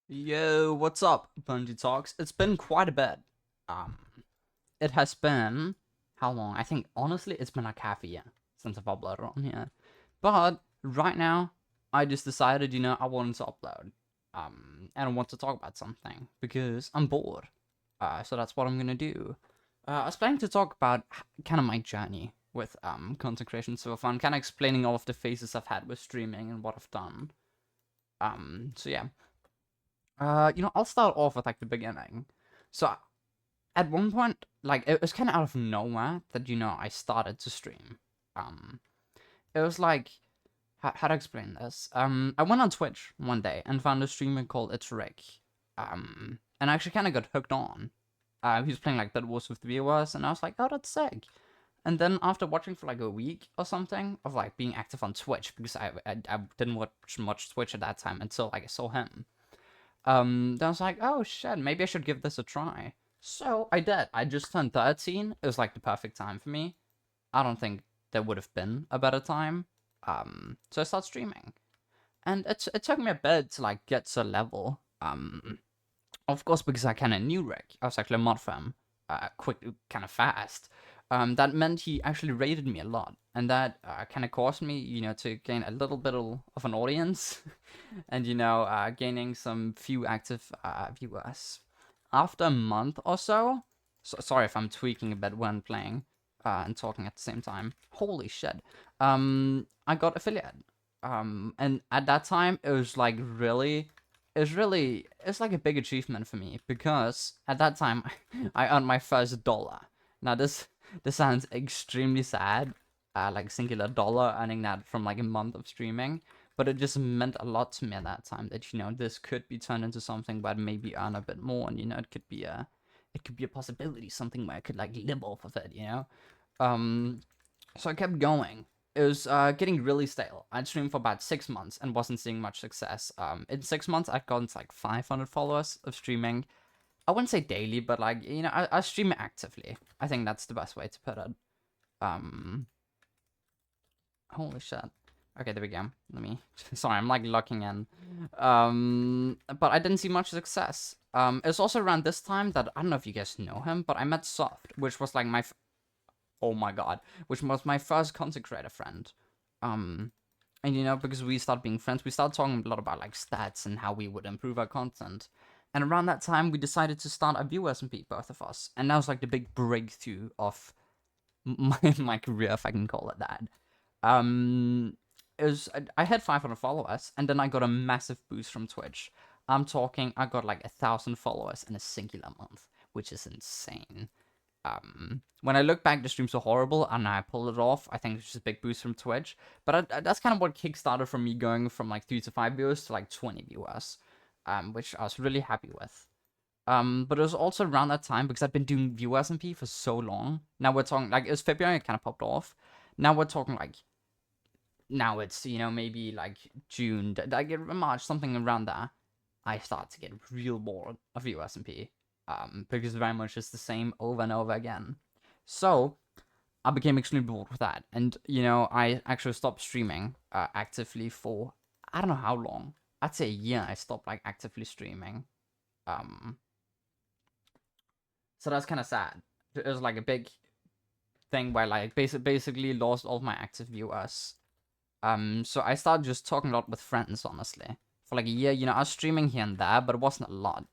Yo, what's up, Bungie Talks? It's been quite a bit. Um, it has been how long? I think honestly, it's been like half a year since I've uploaded on here. But right now, I just decided, I wanted to upload. And I want to talk about something because I'm bored. So that's what I'm gonna do. I was planning to talk about kind of my journey with content creation so far, and kind of explaining all of the phases I've had with streaming and what I've done. So yeah. I'll start off with like the beginning. So at one point, like it was kind of out of nowhere that I started to stream. Um, it was like how to explain this? I went on Twitch one day and found a streamer called It's Rick. And I actually kind of got hooked on. He was playing like Bed Wars with viewers, and I was like, oh, that's sick. And then after watching for like a week or something of like being active on Twitch because I didn't watch much Twitch at that time until like I saw him. Then I was like, oh shit, maybe I should give this a try. So I did. I just turned 13. It was like the perfect time for me. I don't think there would have been a better time. So I started streaming. And it took me a bit to like get to a level. Of course, because I kind of knew Rick. I was actually a mod for him, quick, kind of fast. That meant he actually rated me a lot, and that kind of caused me, to gain a little bit of an audience, and gaining some few active viewers. After a month or so, sorry if I'm tweaking a bit when playing and talking at the same time. Holy shit! I got affiliate. And at that time, it was like it's like a big achievement for me because at that time I earned my first dollar. Now this sounds extremely sad, like singular dollar earning that from like a month of streaming, but it just meant a lot to me at that time that this could be turned into something where I'd maybe earn a bit more, and it could be a possibility, something where I could like live off of it. Um, so I kept going. It was getting really stale. I'd streamed for about 6 months and wasn't seeing much success. In 6 months, I'd gotten to like 500 followers of streaming. I wouldn't say daily, but like I stream actively. I think that's the best way to put it. Um, Holy shit. Okay, there we go. Let me. Sorry, I'm like locking in. But I didn't see much success. It was also around this time that I don't know if you guys know him, but I met Soft, which was like oh my god, which was my first content creator friend. Um, and because we started being friends, we started talking a lot about like stats and how we would improve our content. And around that time, we decided to start a view SMP, both of us, and that was like the big breakthrough of my career, if I can call it that. It was I had 500 followers, and then I got a massive boost from Twitch. I'm talking, I got like 1,000 followers in a singular month, which is insane. When I look back, the streams were horrible, and I pulled it off. I think it's just a big boost from Twitch, but that's kind of what kickstarted from me going from like 3 to 5 viewers to like 20 viewers, which I was really happy with. But it was also around that time because I've been doing view SMP for so long. Now we're talking like it was February, it kind of popped off. Now we're talking like now it's maybe like June, like March, something around there. I start to get real bored of view SMP, because very much is the same over and over again. So I became extremely bored with that, and I actually stopped streaming actively for I don't know how long. I'd say a year. I stopped like actively streaming. Um, so that's kind of sad. It was like a big thing where like basically lost all my active viewers. So I started just talking a lot with friends, honestly. For like a year, I was streaming here and there, but it wasn't a lot.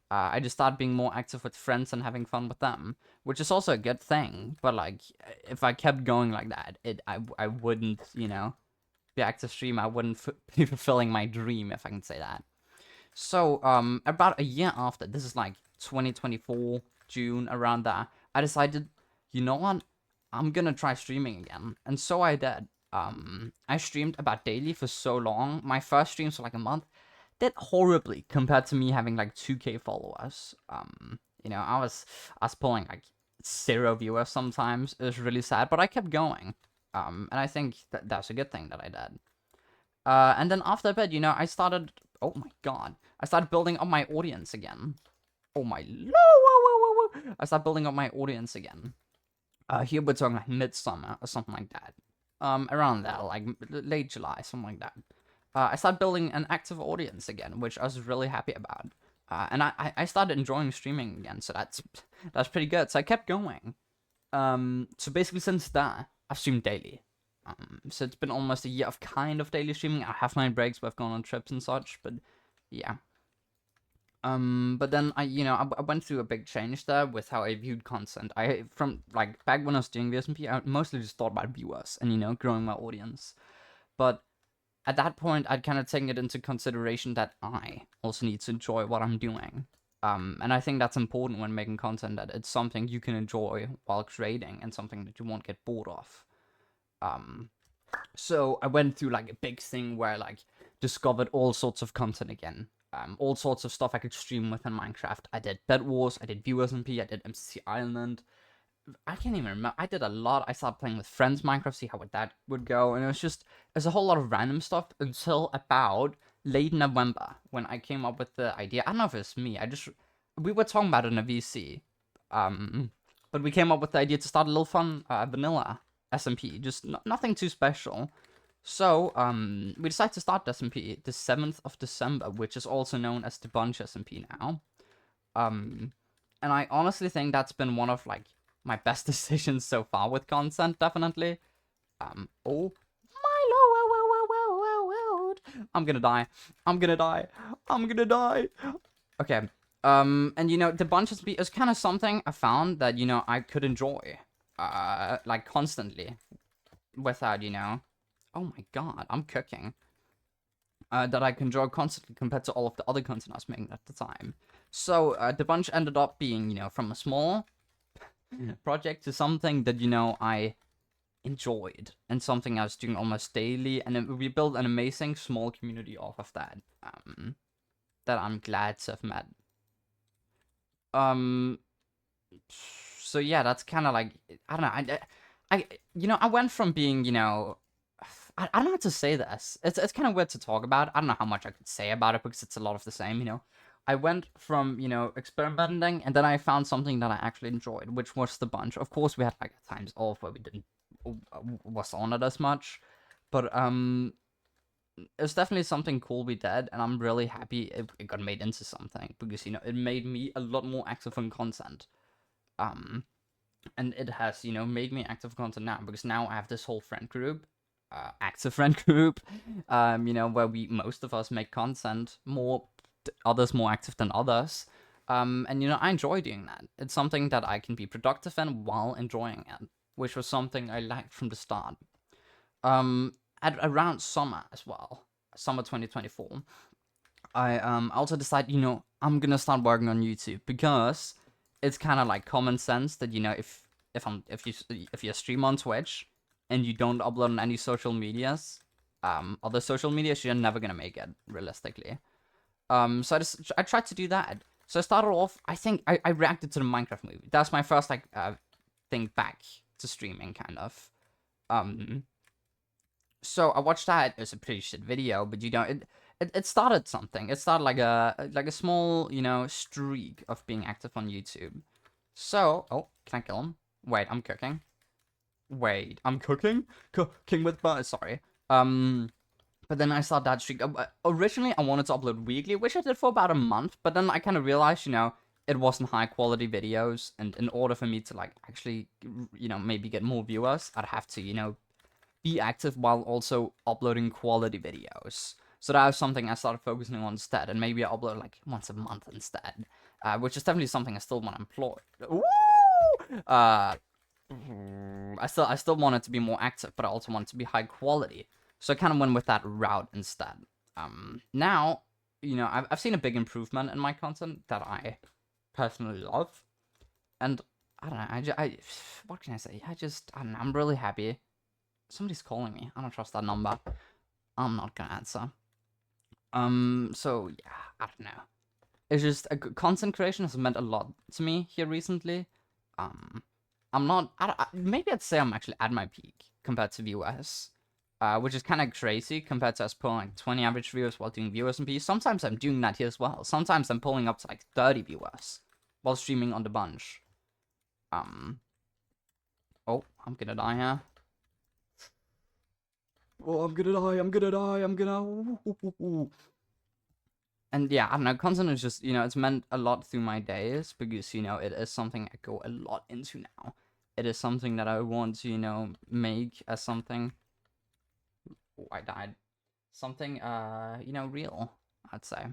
I just started being more active with friends and having fun with them, which is also a good thing. But like, if I kept going like that, I wouldn't, be active stream. I wouldn't be fulfilling my dream, if I can say that. So, about a year after, this is like 2024, June, around there, I decided, you know what? I'm gonna try streaming again. And so I did. I streamed about daily for so long. My first streams for like a month did horribly compared to me having like 2K followers. I was pulling like 0 viewers sometimes. It was really sad, but I kept going. And I think that's a good thing that I did. And then after a bit, I started. Oh my god! I started building up my audience again. Oh my lord! I started building up my audience again. Here we're talking like midsummer or something like that. Around there, like late July, something like that. I started building an active audience again, which I was really happy about. And I started enjoying streaming again, so that's pretty good. So I kept going. So basically since that, I've streamed daily. So it's been almost a year of kind of daily streaming. I have my breaks where I've gone on trips and such, but yeah. But then I went through a big change there with how I viewed content. From like back when I was doing VSMP, I mostly just thought about viewers and growing my audience. But at that point, I'd kind of taken it into consideration that I also need to enjoy what I'm doing. And I think that's important when making content, that it's something you can enjoy while creating and something that you won't get bored of. So I went through like a big thing where I like discovered all sorts of content again. All sorts of stuff I could stream within Minecraft. I did Bed Wars, I did ViewersMP, I did MCC Island. I can't even remember. I did a lot. I started playing with friends Minecraft, see how that would go, and there's a whole lot of random stuff until about late November when I came up with the idea. I don't know if it's me. We were talking about it in a VC, but we came up with the idea to start a little fun vanilla SMP, just nothing too special. So, we decided to start SMP the 7th of December, which is also known as the Bunch SMP now. And I honestly think that's been one of, like, my best decisions so far with content, definitely. Oh, my lord. I'm gonna die. Okay. And, the Bunch SMP is kind of something I found that, I could enjoy, like, constantly. Without, oh my god, I'm cooking. That I can draw constantly compared to all of the other content I was making at the time. So, the bunch ended up being, from a small project to something that, I enjoyed. And something I was doing almost daily. And we built an amazing small community off of that. That I'm glad to have met. So yeah, that's kind of like, I don't know, I went from being, I don't know how to say this. It's kind of weird to talk about. I don't know how much I could say about it because it's a lot of the same, I went from, experimenting, and then I found something that I actually enjoyed, which was the bunch. Of course, we had, like, times off where we didn't was on it as much, but, it's definitely something cool we did, and I'm really happy it got made into something, because, it made me a lot more active on content. And it has, made me active content now, because now I have this whole friend group, active friend group, where most of us make content, others more active than others. And, I enjoy doing that. It's something that I can be productive in while enjoying it, which was something I liked from the start. At around summer as well, summer 2024, I also decided, I'm gonna start working on YouTube, because it's kind of like common sense that, if you stream on Twitch and you don't upload on any social medias, other social medias, you're never gonna make it realistically. So I tried to do that. So I started off. I think I reacted to the Minecraft movie. That's my first thing back to streaming, kind of. So I watched that. It was a pretty shit video, but it started something. It started like a small, streak of being active on YouTube. So, oh, can I kill him? Wait, I'm cooking. Wait, I'm cooking? Cooking with butter, sorry. But then I started that streak. Originally, I wanted to upload weekly, which I did for about a month, but then I kind of realized, it wasn't high quality videos, and in order for me to, like, actually, maybe get more viewers, I'd have to, be active while also uploading quality videos. So that was something I started focusing on instead, and maybe I upload, like, once a month instead, which is definitely something I still want to employ. Ooh! I still want it to be more active, but I also want it to be high quality. So I kind of went with that route instead. Now, I've seen a big improvement in my content that I personally love, and I don't know. What can I say? I don't know. I'm really happy. Somebody's calling me. I don't trust that number. I'm not gonna answer. So yeah, I don't know. It's just content creation has meant a lot to me here recently. I'm not. Maybe I'd say I'm actually at my peak compared to viewers, which is kind of crazy compared to us pulling like 20 average viewers while doing ViewersMP. Sometimes I'm doing that here as well. Sometimes I'm pulling up to like 30 viewers while streaming on the bunch. Oh, I'm gonna die here. oh, I'm gonna die, I'm gonna die, I'm gonna. And yeah, I don't know, content is just, it's meant a lot through my days because, it is something I go a lot into now. It is something that I want to, make as something. Oh, I died. Something, real, I'd say.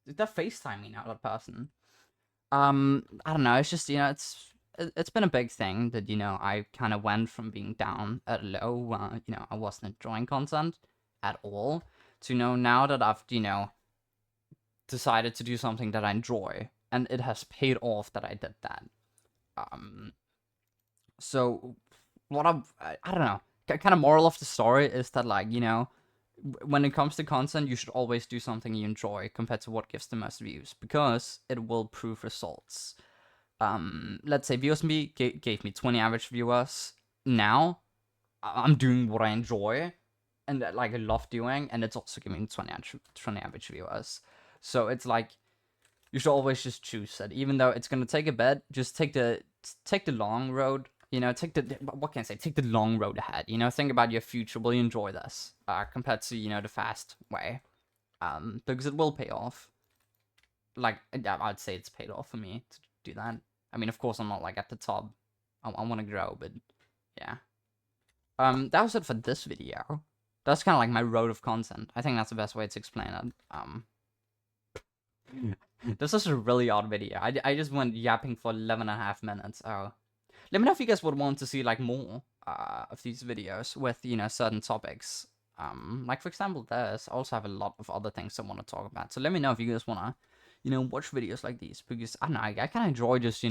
They're FaceTiming now, that person. I don't know, it's just, it's been a big thing that, I kind of went from being down at low, I wasn't enjoying content at all, to, now that I've, decided to do something that I enjoy, and it has paid off that I did that. So what I don't know, kind of moral of the story is that, like, when it comes to content, you should always do something you enjoy compared to what gives the most views, because it will prove results. Let's say Views Me gave me 20 average viewers. Now I'm doing what I enjoy and that, like, I love doing, and it's also giving me 20 average viewers. So it's like, you should always just choose it, even though it's gonna take a bit. Just take the long road. Take the long road ahead. Think about your future. Will you enjoy this? Compared to, the fast way. Because it will pay off. Like, I'd say it's paid off for me to do that. I mean, of course, I'm not, like, at the top. I want to grow, but yeah. That was it for this video. That's kind of like my road of content. I think that's the best way to explain it. This is a really odd video. I just went yapping for 11.5 minutes. Oh. Let me know if you guys would want to see, like, more of these videos with, certain topics. Like, for example, this. I also have a lot of other things I want to talk about. So let me know if you guys want to, watch videos like these. Because, I don't know, I kind of enjoy just,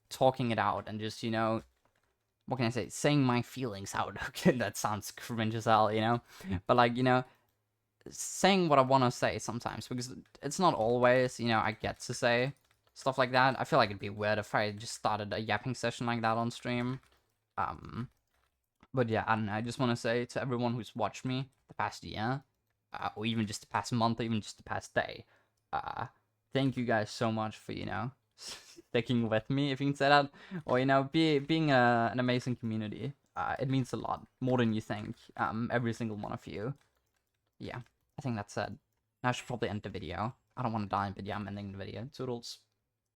talking it out and just, what can I say? Saying my feelings out. Okay, that sounds cringe as hell, But, like, saying what I want to say sometimes, because it's not always, I get to say stuff like that. I feel like it'd be weird if I just started a yapping session like that on stream. But yeah, I don't know. I just want to say to everyone who's watched me the past year, or even just the past month, or even just the past day, thank you guys so much for, sticking with me, if you can say that, or, being an amazing community. It means a lot, more than you think, every single one of you. Yeah, I think that's it. Now I should probably end the video. I don't want to die, but yeah, I'm ending the video. Toodles.